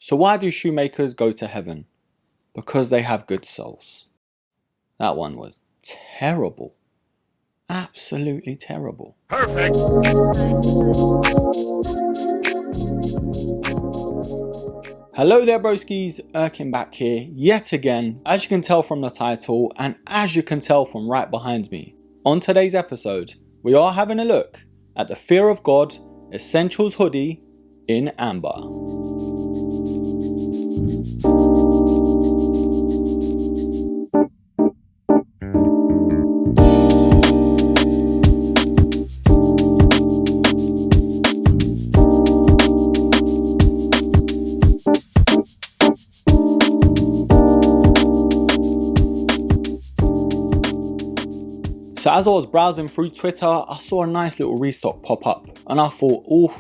So why do shoemakers go to heaven? Because they have good souls. That one was terrible. Absolutely terrible. Perfect. Hello there broskies, Erkin back here yet again, as you can tell from the title and as you can tell from right behind me. On today's episode, we are having a look at the Fear of God Essentials hoodie in amber. So as I was browsing through Twitter, I saw a nice little restock pop up and I thought, ooh,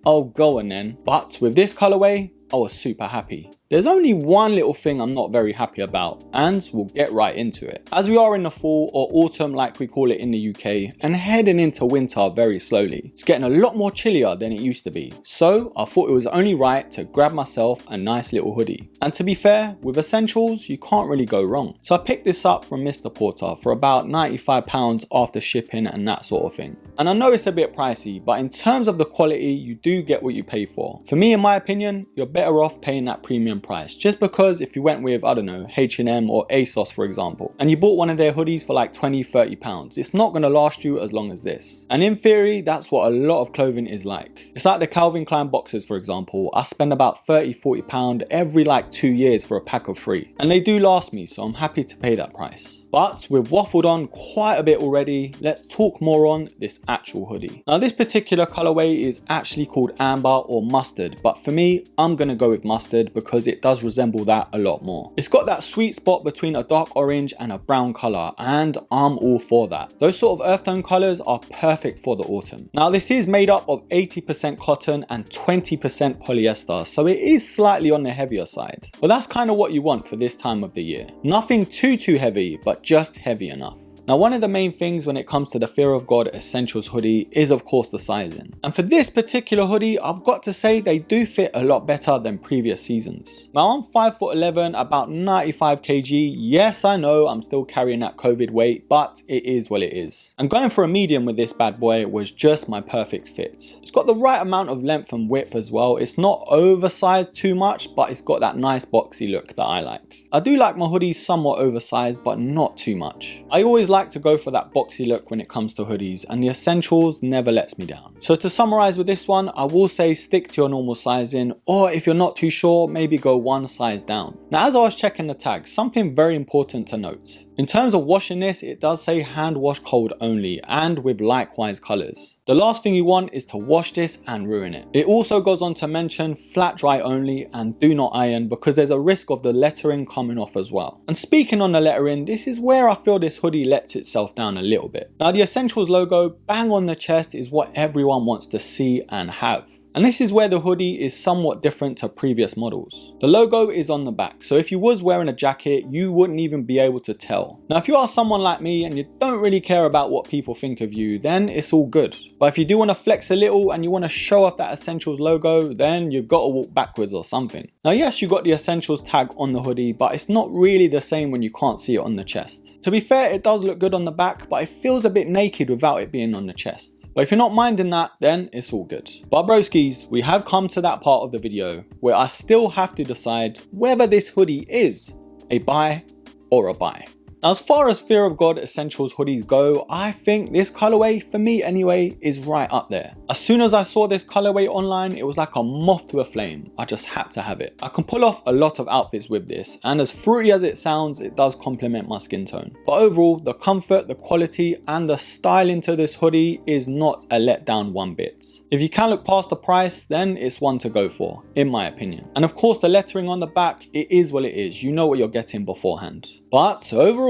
I'll go on then. But with this colorway, I was super happy. There's only one little thing I'm not very happy about, and we'll get right into it. As we are in the fall or autumn like we call it in the UK and heading into winter very slowly, it's getting a lot more chillier than it used to be. So I thought it was only right to grab myself a nice little hoodie. And to be fair, with essentials, you can't really go wrong. So I picked this up from Mr. Porter for about £95 after shipping and that sort of thing. And I know it's a bit pricey, but in terms of the quality, you do get what you pay for. For me, in my opinion, you're better off paying that premium price, just because if you went with, I don't know, H&M or ASOS for example, and you bought one of their hoodies for like £20-30, it's not going to last you as long as this. And in theory, that's what a lot of clothing is like. It's like the Calvin Klein boxers for example. I spend about £30-40 every like 2 years for a pack of 3, and they do last me, so I'm happy to pay that price. But we've waffled on quite a bit already, let's talk more on this actual hoodie. Now this particular colorway is actually called amber or mustard, but for me, I'm gonna go with mustard because it does resemble that a lot more. It's got that sweet spot between a dark orange and a brown color, and I'm all for that. Those sort of earth tone colors are perfect for the autumn. Now this is made up of 80% cotton and 20% polyester, so it is slightly on the heavier side. But that's kind of what you want for this time of the year. Nothing too heavy, but just heavy enough. Now one of the main things when it comes to the Fear of God Essentials hoodie is of course the sizing. And for this particular hoodie, I've got to say they do fit a lot better than previous seasons. Now I'm 5'11", about 95 kg. Yes, I know I'm still carrying that COVID weight, but it is what it is. And going for a medium with this bad boy was just my perfect fit. It's got the right amount of length and width as well. It's not oversized too much, but it's got that nice boxy look that I like. I do like my hoodies somewhat oversized, but not too much. I always like to go for that boxy look when it comes to hoodies, and the essentials never lets me down. So to summarize with this one, I will say stick to your normal sizing, or if you're not too sure, maybe go one size down. Now as I was checking the tags, something very important to note. In terms of washing this, it does say hand wash cold only and with likewise colors. The last thing you want is to wash this and ruin it. It also goes on to mention flat dry only and do not iron because there's a risk of the lettering coming off as well. And speaking on the lettering, this is where I feel this hoodie lets itself down a little bit. Now the Essentials logo bang on the chest is what everyone wants to see and have. And this is where the hoodie is somewhat different to previous models. The logo is on the back, so if you was wearing a jacket, you wouldn't even be able to tell. Now if you are someone like me and you don't really care about what people think of you, then it's all good. But if you do want to flex a little and you want to show off that Essentials logo, then you've got to walk backwards or something. Now yes, you got the Essentials tag on the hoodie, but it's not really the same when you can't see it on the chest. To be fair, it does look good on the back, but it feels a bit naked without it being on the chest. But if you're not minding that, then it's all good. But broskies, we have come to that part of the video where I still have to decide whether this hoodie is a buy or a buy. Now as far as Fear of God Essentials hoodies go, I think this colorway, for me anyway, is right up there. As soon as I saw this colorway online, it was like a moth to a flame. I just had to have it. I can pull off a lot of outfits with this, and as fruity as it sounds, it does complement my skin tone. But overall, the comfort, the quality, and the styling to this hoodie is not a letdown one bit. If you can look past the price, then it's one to go for, in my opinion. And of course, the lettering on the back, it is what it is. You know what you're getting beforehand. But overall,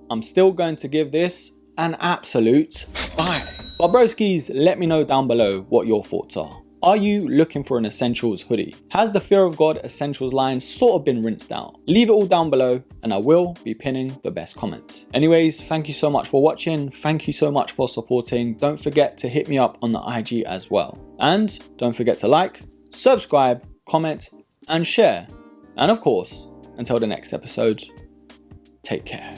I'm still going to give this an absolute buy. But broskies, let me know down below what your thoughts are. Are you looking for an Essentials hoodie? Has the Fear of God Essentials line sort of been rinsed out? Leave it all down below and I will be pinning the best comment. Anyways, thank you so much for watching. Thank you so much for supporting. Don't forget to hit me up on the IG as well. And don't forget to like, subscribe, comment, and share. And of course, until the next episode, take care.